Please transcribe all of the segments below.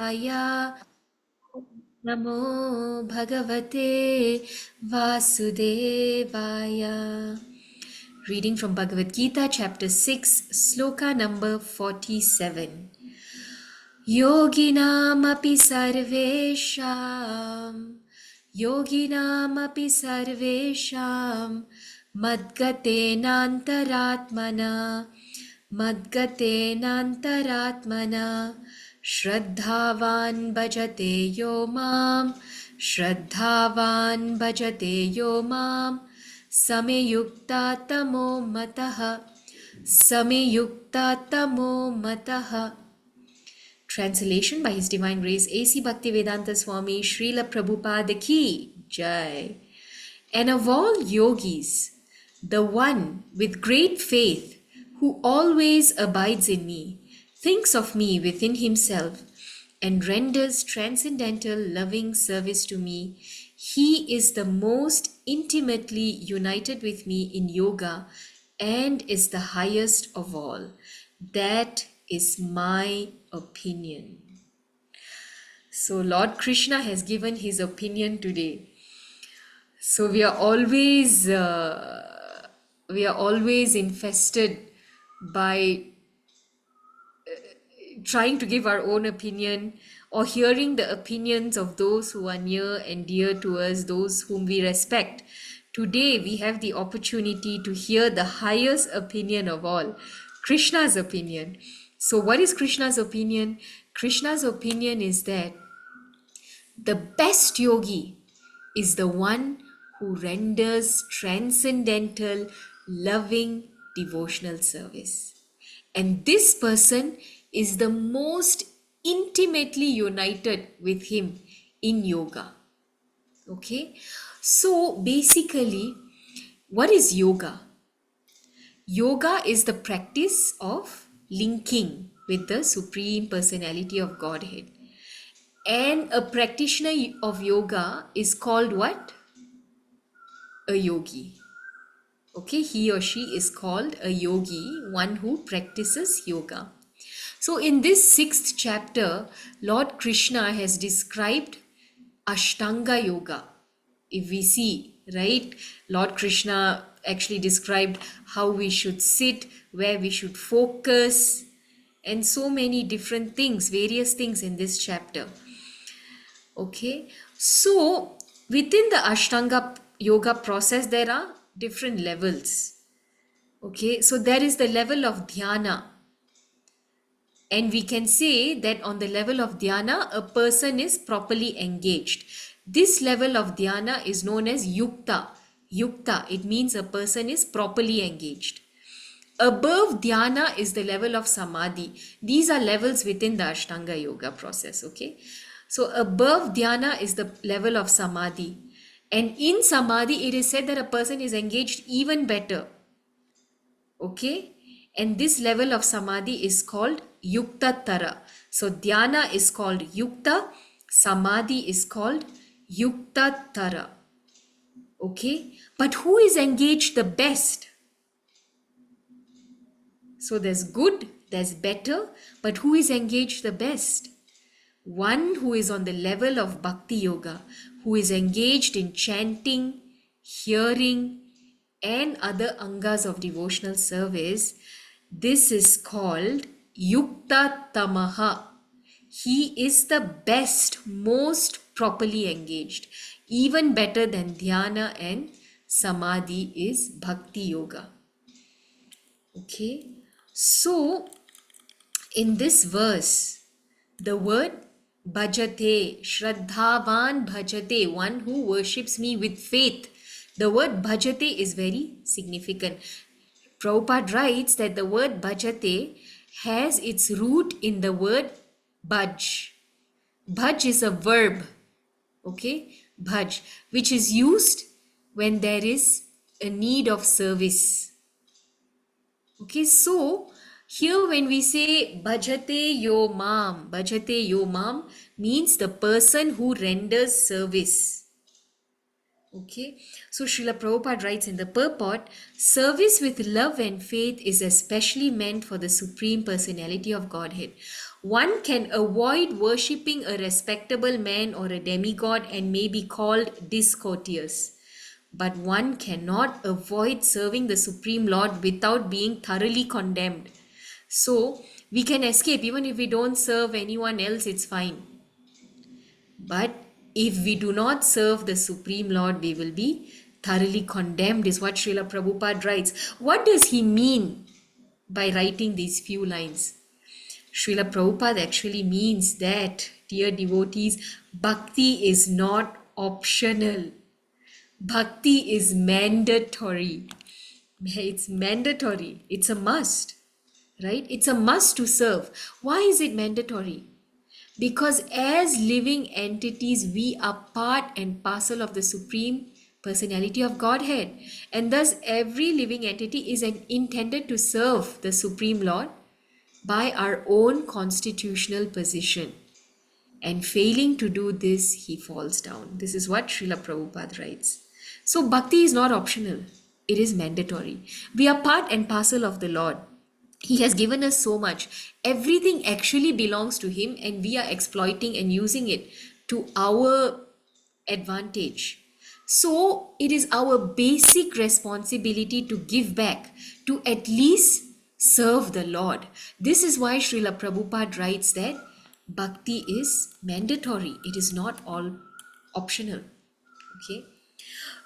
Aya Namo Bhagavate Vasudevaya. Reading from Bhagavad Gita, chapter 6, sloka number 47. Yoginamapi sarvesham madgatenantaratmana shraddhavan bhajate yo mam samyukta tamo mataha. Translation by His Divine Grace A.C. Bhaktivedanta Swami Srila Prabhupada Ki Jai. And of all yogis, the one with great faith who always abides in me, thinks of me within himself, and renders transcendental loving service to me, he is the most intimately united with me in yoga and is the highest of all. That is my opinion. So Lord Krishna has given his opinion today. So we are always infested by trying to give our own opinion or hearing the opinions of those who are near and dear to us, those whom we respect. Today we have the opportunity to hear the highest opinion of all, Krishna's opinion. So what is Krishna's opinion? Krishna's opinion is that the best yogi is the one who renders transcendental, loving, devotional service. And this person is the most intimately united with him in yoga. Okay? So basically, what is yoga? Yoga is the practice of linking with the Supreme Personality of Godhead. And a practitioner of yoga is called what? A yogi. Okay, he or she is called a yogi, one who practices yoga. So in this 6th chapter, Lord Krishna has described Ashtanga Yoga. If we see, right, Lord Krishna actually described how we should sit, where we should focus, and so many different things, various things in this chapter. Okay, so within the Ashtanga yoga process, there are different levels. Okay, so there is the level of dhyana, and we can say that on the level of dhyana, a person is properly engaged. This level of dhyana is known as yukta. Yukta, it means a person is properly engaged. Above dhyana is the level of samadhi. These are levels within the Ashtanga yoga process. Okay, so above dhyana is the level of samadhi, and in samadhi it is said that a person is engaged even better. Okay, and this level of samadhi is called yukta tara. So dhyana is called yukta, samadhi is called yukta tara. Okay, but who is engaged the best? So there's good, there's better, but who is engaged the best? One who is on the level of bhakti yoga, who is engaged in chanting, hearing, and other angas of devotional service. This is called yukta tamaha. He is the best, most properly engaged. Even better than dhyana and samadhi is bhakti yoga. Okay, so in this verse, the word bhajate, shraddhavan bhajate, one who worships me with faith. The word bhajate is very significant. Prabhupada writes that the word bhajate has its root in the word bhaj. Bhaj is a verb, okay, bhaj, which is used when there is a need of service. Okay, so here when we say bhajate yo mam means the person who renders service. Okay, so Srila Prabhupada writes in the purport, service with love and faith is especially meant for the Supreme Personality of Godhead. One can avoid worshipping a respectable man or a demigod and may be called discourteous. But one cannot avoid serving the Supreme Lord without being thoroughly condemned. So we can escape even if we don't serve anyone else, it's fine. But if we do not serve the Supreme Lord, we will be thoroughly condemned, is what Srila Prabhupada writes. What does he mean by writing these few lines? Srila Prabhupada actually means that, dear devotees, bhakti is not optional. Bhakti is mandatory. It's mandatory. It's a must, right? It's a must to serve. Why is it mandatory? Because as living entities, we are part and parcel of the Supreme Personality of Godhead. And thus, every living entity is intended to serve the Supreme Lord by our own constitutional position. And failing to do this, he falls down. This is what Srila Prabhupada writes. So, bhakti is not optional, it is mandatory. We are part and parcel of the Lord. He has given us so much. Everything actually belongs to Him, and we are exploiting and using it to our advantage. So, it is our basic responsibility to give back, to at least serve the Lord. This is why Srila Prabhupada writes that bhakti is mandatory, it is not all optional. Okay.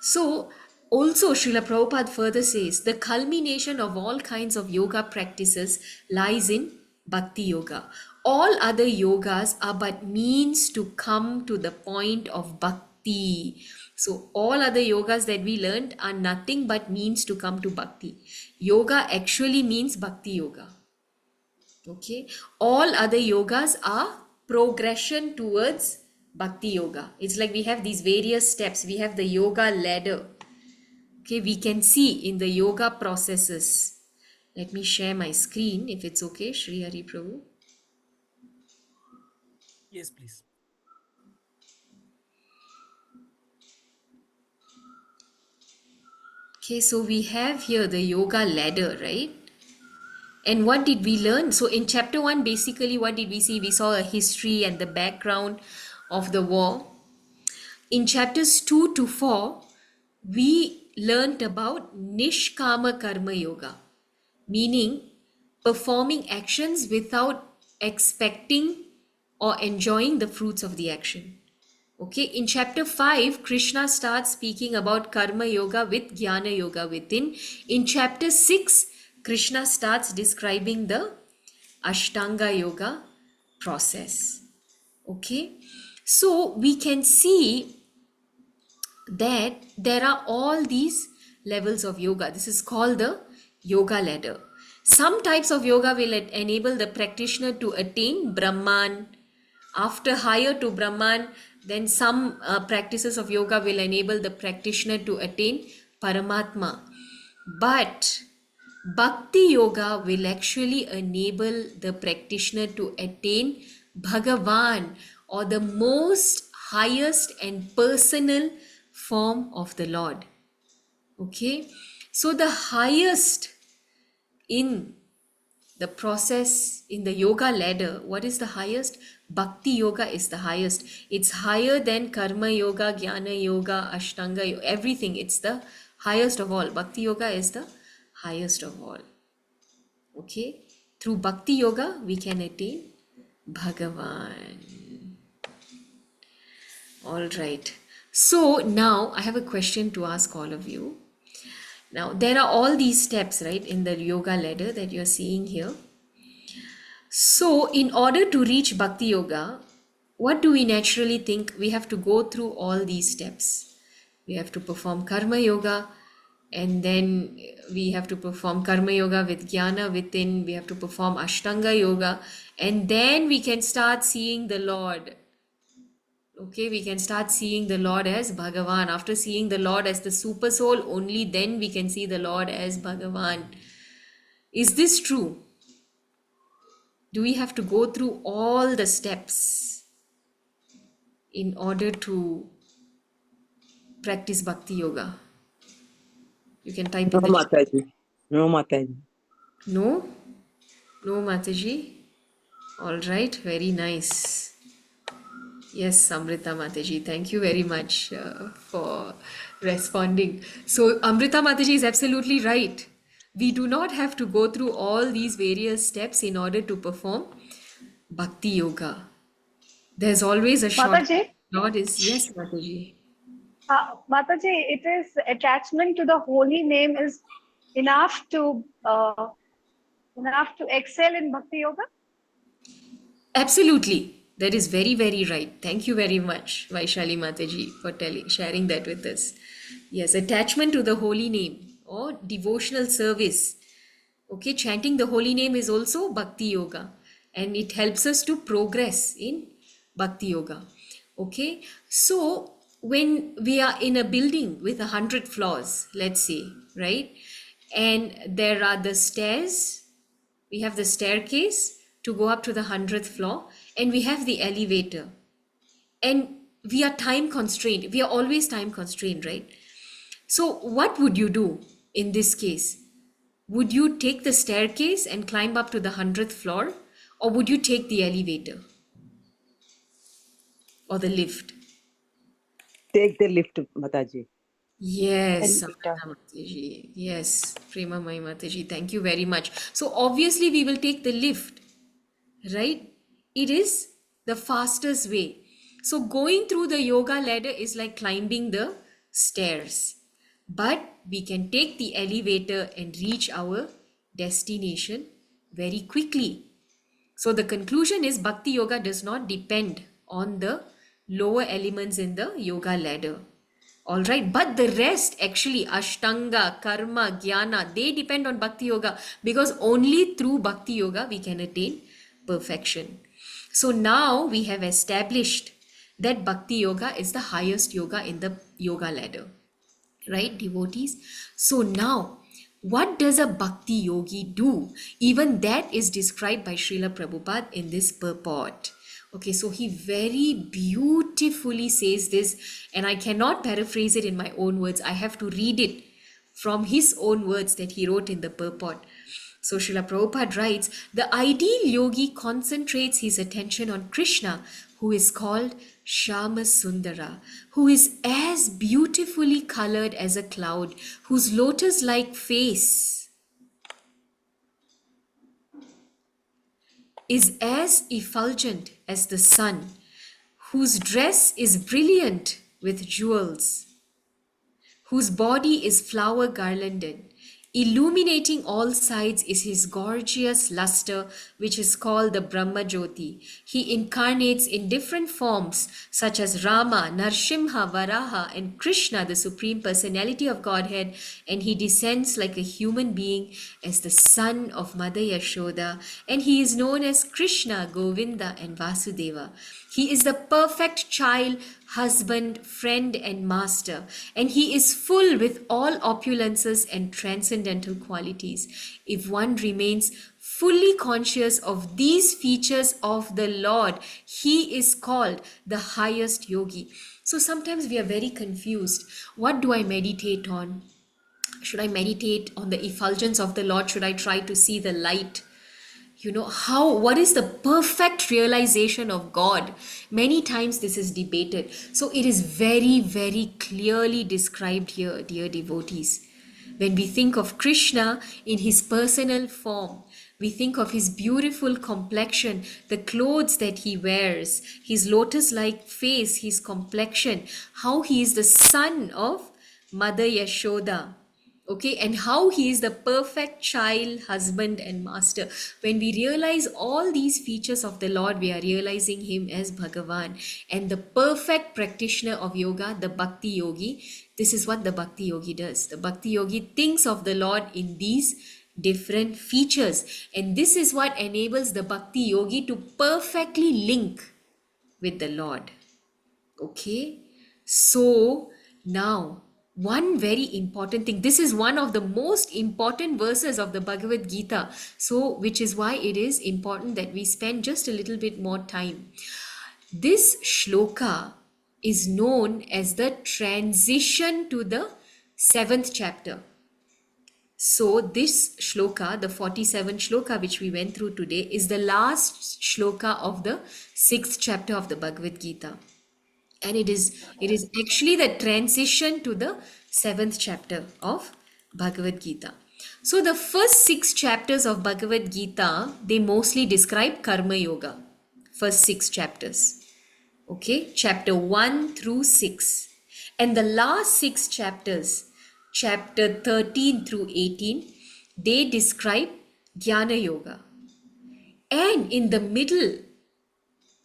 So, also Srila Prabhupada further says the culmination of all kinds of yoga practices lies in Bhakti Yoga. All other yogas are but means to come to the point of Bhakti. So, all other yogas that we learned are nothing but means to come to Bhakti. Yoga actually means Bhakti Yoga. Okay, all other yogas are progression towards Bhakti Yoga. It's like we have these various steps. We have the yoga ladder. Okay, we can see in the yoga processes. Let me share my screen if it's okay, Shri Hari Prabhu. Yes, please. Okay, so we have here the yoga ladder, right? And what did we learn? So in chapter 1, basically, what did we see? We saw a history and the background of the war. In chapters 2 to 4, we learnt about Nishkama Karma Yoga, meaning performing actions without expecting or enjoying the fruits of the action. Okay, in chapter 5, Krishna starts speaking about Karma Yoga with Jnana Yoga within. In chapter 6, Krishna starts describing the Ashtanga Yoga process. Okay, so we can see that there are all these levels of yoga. This is called the yoga ladder. Some types of yoga will enable the practitioner to attain Brahman. After higher to Brahman, then some practices of yoga will enable the practitioner to attain Paramatma. But Bhakti Yoga will actually enable the practitioner to attain Bhagavan, or the most highest and personal form of the Lord. Okay, so the highest in the process in the yoga ladder, what is the highest? Bhakti Yoga is the highest. It's higher than Karma Yoga, Jnana Yoga, Ashtanga Yoga, everything. It's the highest of all. Bhakti Yoga is the highest of all. Okay, through Bhakti Yoga we can attain Bhagavan. All right, so now I have a question to ask all of you. Now there are all these steps, right, in the yoga ladder that you're seeing here. So in order to reach Bhakti Yoga, what do we naturally think? We have to go through all these steps. We have to perform Karma Yoga, and then we have to perform Karma Yoga with Jnana within. We have to perform Ashtanga Yoga, and then we can start seeing the Lord. Okay, we can start seeing the Lord as Bhagavan. After seeing the Lord as the super soul, only then we can see the Lord as Bhagavan. Is this true? Do we have to go through all the steps in order to practice Bhakti Yoga? You can type No, in the chat. Mataji. No, Mataji. No? No, Mataji? All right, very nice. Yes, Amrita Mataji, thank you very much for responding. So, Amrita Mataji is absolutely right. We do not have to go through all these various steps in order to perform Bhakti Yoga. There's always a shortcut. Mataji, Lord is, yes, Mataji. Mataji, it is attachment to the holy name is enough to excel in Bhakti Yoga. Absolutely. That is very, very right. Thank you very much, Vaishali Mataji, for sharing that with us. Yes, attachment to the holy name or devotional service. Okay, chanting the holy name is also Bhakti Yoga and it helps us to progress in Bhakti Yoga. Okay, so when we are in a building with 100 floors, let's say, right, and there are the stairs, we have the staircase to go up to the 100th floor, and we have the elevator. And we are time constrained. We are always time constrained, right? So, what would you do in this case? Would you take the staircase and climb up to the 100th floor, or would you take the elevator or the lift? Take the lift, Mataji. Yes, Elevator. Samrita Mataji. Yes, Prema Mai Mataji. Thank you very much. So, obviously, we will take the lift, right? It is the fastest way. So, going through the yoga ladder is like climbing the stairs, but we can take the elevator and reach our destination very quickly. So, the conclusion is Bhakti Yoga does not depend on the lower elements in the yoga ladder. All right, but the rest actually, Ashtanga, Karma, Jnana, they depend on Bhakti Yoga because only through Bhakti Yoga we can attain perfection. So now we have established that Bhakti Yoga is the highest yoga in the yoga ladder, right, devotees? So now, what does a Bhakti Yogi do? Even that is described by Srila Prabhupada in this purport. Okay, so he very beautifully says this, and I cannot paraphrase it in my own words. I have to read it from his own words that he wrote in the purport. So Srila Prabhupada writes, the ideal yogi concentrates his attention on Krishna, who is called Shama Sundara, who is as beautifully colored as a cloud, whose lotus-like face is as effulgent as the sun, whose dress is brilliant with jewels, whose body is flower garlanded. Illuminating all sides is his gorgeous luster, which is called the Brahma Jyoti. He incarnates in different forms, such as Rama, Narsimha, Varaha, and Krishna, the Supreme Personality of Godhead, and he descends like a human being as the son of Mother Yashoda, and he is known as Krishna, Govinda, and Vasudeva. He is the perfect child, husband, friend, and master, and he is full with all opulences and transcendental qualities. If one remains fully conscious of these features of the Lord, he is called the highest yogi. So sometimes we are very confused. What do I meditate on? Should I meditate on the effulgence of the Lord? Should I try to see the light? What is the perfect realization of God? Many times this is debated. So it is very, very clearly described here, dear devotees. When we think of Krishna in his personal form, we think of his beautiful complexion, the clothes that he wears, his lotus-like face, his complexion, how he is the son of Mother Yashoda. Okay, and how he is the perfect child, husband, and master. When we realize all these features of the Lord, we are realizing him as Bhagavan. And the perfect practitioner of yoga, the Bhakti Yogi, this is what the Bhakti Yogi does. The Bhakti Yogi thinks of the Lord in these different features. And this is what enables the Bhakti Yogi to perfectly link with the Lord. Okay, so now one very important thing, this is one of the most important verses of the Bhagavad Gita, so which is why it is important that we spend just a little bit more time. This shloka is known as the transition to the 7th chapter. So, this shloka, the 47th shloka which we went through today, is the last shloka of the 6th chapter of the Bhagavad Gita. And it is actually the transition to the 7th chapter of Bhagavad Gita. So, the first 6 chapters of Bhagavad Gita, they mostly describe Karma Yoga. First 6 chapters. Okay, chapter 1 through 6. And the last 6 chapters, chapter 13 through 18, they describe Jnana Yoga. And in the middle,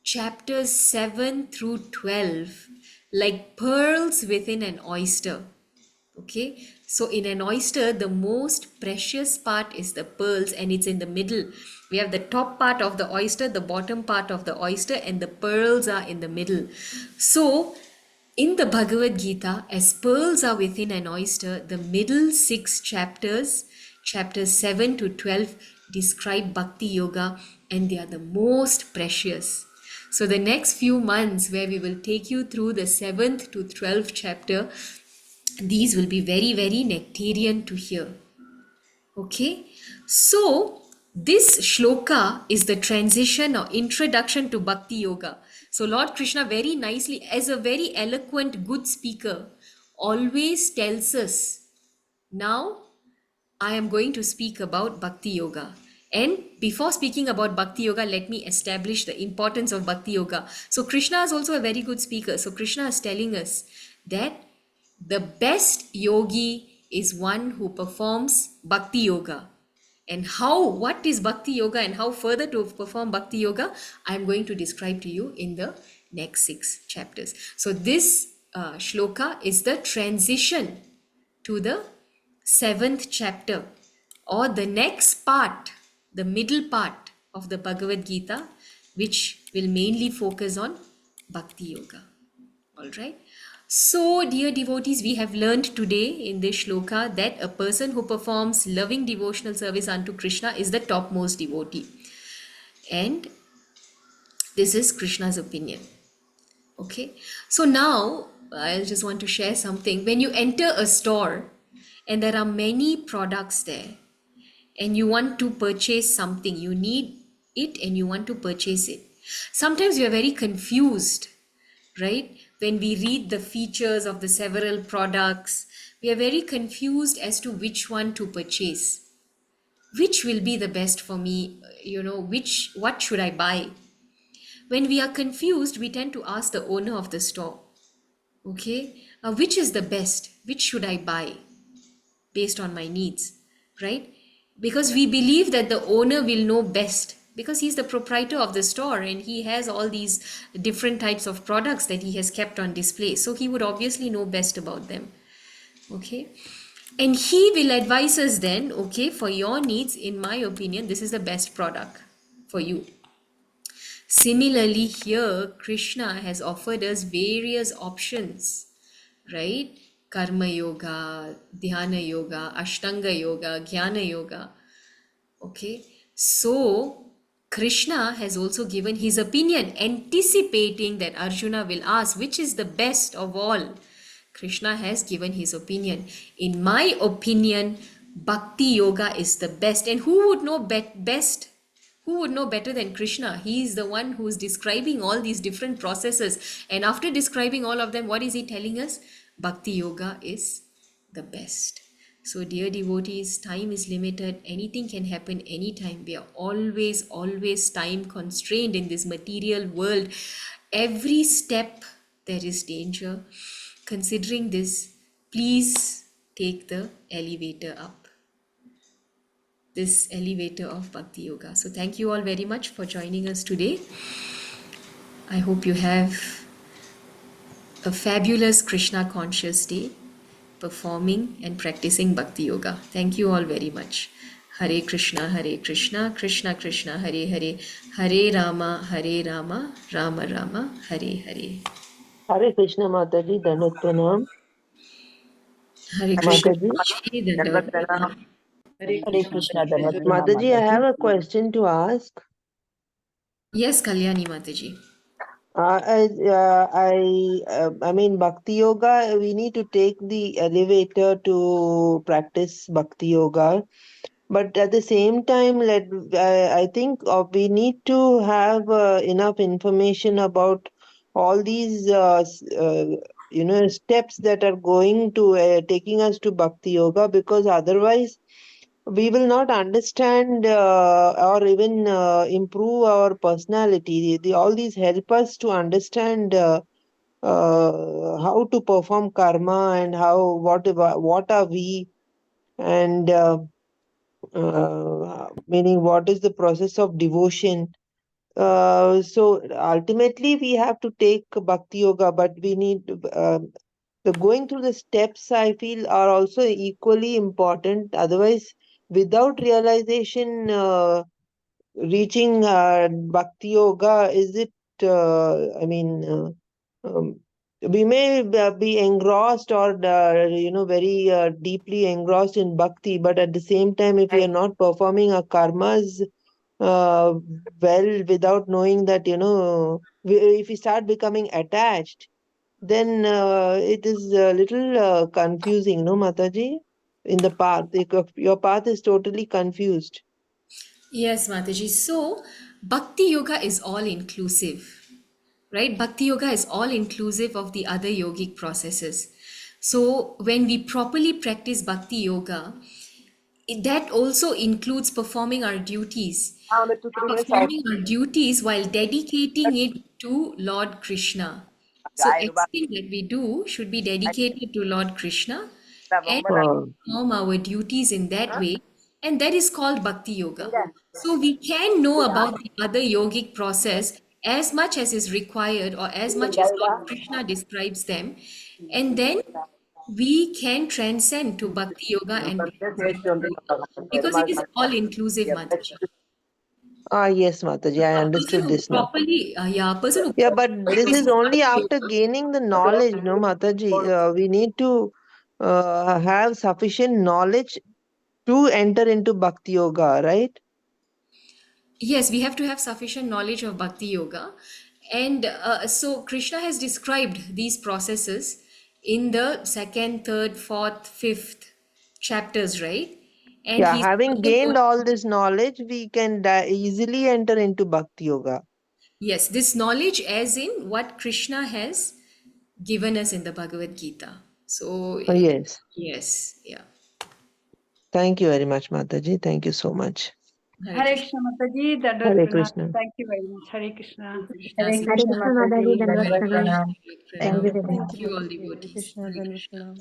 chapters 7 through 12, like pearls within an oyster. Okay, so in an oyster, the most precious part is the pearls, and it's in the middle. We have the top part of the oyster, the bottom part of the oyster, and the pearls are in the middle. So in the Bhagavad Gita, as pearls are within an oyster, the middle 6 chapters, chapters 7 to 12, describe Bhakti Yoga, and they are the most precious. So the next few months, where we will take you through the 7th to 12th chapter, these will be very, very nectarian to hear. Okay, so this shloka is the transition or introduction to Bhakti Yoga. So Lord Krishna very nicely, as a very eloquent, good speaker, always tells us, now I am going to speak about Bhakti Yoga. And before speaking about Bhakti Yoga, let me establish the importance of Bhakti Yoga. So Krishna is also a very good speaker. So Krishna is telling us that the best yogi is one who performs Bhakti Yoga. And what is Bhakti Yoga and how further to perform Bhakti Yoga, I am going to describe to you in the next 6 chapters. So this shloka is the transition to the 7th chapter, or the next part, the middle part of the Bhagavad Gita, which will mainly focus on Bhakti Yoga. All right. So, dear devotees, we have learned today in this shloka that a person who performs loving devotional service unto Krishna is the topmost devotee. And this is Krishna's opinion. Okay. So now, I just want to share something. When you enter a store and there are many products there, and you want to purchase something, you need it and you want to purchase it. Sometimes we are very confused, right? When we read the features of the several products, we are very confused as to which one to purchase. Which will be the best for me? What should I buy? When we are confused, we tend to ask the owner of the store, okay, which is the best? Which should I buy based on my needs, right? Because we believe that the owner will know best, because he's the proprietor of the store and he has all these different types of products that he has kept on display. So he would obviously know best about them. Okay. And he will advise us then, okay, for your needs, in my opinion, this is the best product for you. Similarly, here, Krishna has offered us various options, right? Karma Yoga, Dhyana Yoga, Ashtanga Yoga, Jnana Yoga. Okay. So, Krishna has also given his opinion, anticipating that Arjuna will ask, which is the best of all? Krishna has given his opinion. In my opinion, Bhakti Yoga is the best. And who would know best? Who would know better than Krishna? He is the one who is describing all these different processes. And after describing all of them, what is he telling us? Bhakti Yoga is the best. So, dear devotees, time is limited. Anything can happen anytime. We are always time constrained in this material world. Every step there is danger. Considering this, please take the elevator up. This elevator of Bhakti Yoga. So, thank you all very much for joining us today. I hope you have a fabulous Krishna conscious day, performing and practicing Bhakti Yoga. Thank you all very much. Hare Krishna, Krishna Krishna, Hare Hare, Hare Rama, Rama Rama, Hare Hare. Hare Krishna Mataji, Dandat Pranam. Hare Krishna. Mataji, Dandavat Pranam. Hare Krishna Dandat Pranam. Mataji, I have a question to ask. Yes, Kalyani Mataji. I mean, Bhakti Yoga, we need to take the elevator to practice Bhakti Yoga. But at the same time, I think we need to have enough information about all these, steps that are going to taking us to Bhakti Yoga, because otherwise we will not understand or even improve our personality. All these help us to understand how to perform karma and what are we, and meaning what is the process of devotion. So ultimately, we have to take Bhakti Yoga, but we need the going through the steps, I feel, are also equally important. Otherwise, without realization, reaching Bhakti Yoga, is it, we may be engrossed or, very deeply engrossed in Bhakti, but at the same time, if we are not performing our karmas well, without knowing that, if we start becoming attached, then it is a little confusing, no, Mataji? In the path, your path is totally confused. Yes, Mataji. So, Bhakti Yoga is all inclusive, right? Bhakti Yoga is all inclusive of the other yogic processes. So, when we properly practice Bhakti Yoga, that also includes performing our duties. Performing our duties while dedicating it to Lord Krishna. So, everything that we do should be dedicated to Lord Krishna and Uh, perform our duties in that way, and that is called Bhakti Yoga. So, we can know about the other yogic process as much as is required or as much as Lord Krishna describes them, and then we can transcend to Bhakti Yoga and beyond Bhakti Yoga because it is all inclusive, Mataji. yes, Mataji, I A person understood who this now. properly, yeah, a person who Yeah, but properly this is practices only Bhakti after Yoga. gaining the knowledge, no, Mataji. We need to have sufficient knowledge to enter into Bhakti Yoga, right? Yes, we have to have sufficient knowledge of Bhakti Yoga. And so Krishna has described these processes in the second, third, fourth, fifth chapters, right? And Yeah, he's having further gained going, all this knowledge, we can easily enter into Bhakti Yoga. yes, this knowledge as in what Krishna has given us in the Bhagavad Gita. So, Yes. yes, yeah. Thank you very much, Mataji. Thank you so much. Hare Hare Krishna. Krishna Mataji, Dandavat Hare Pranam. Krishna. Thank you very much. Hare Krishna. Krishna. Hare Krishna Mataji, Dandavat Pranam. Thank you, Thank Devi you all Mataji. Hare devotees. Krishna, Hare Dandavat Krishna. Pranam.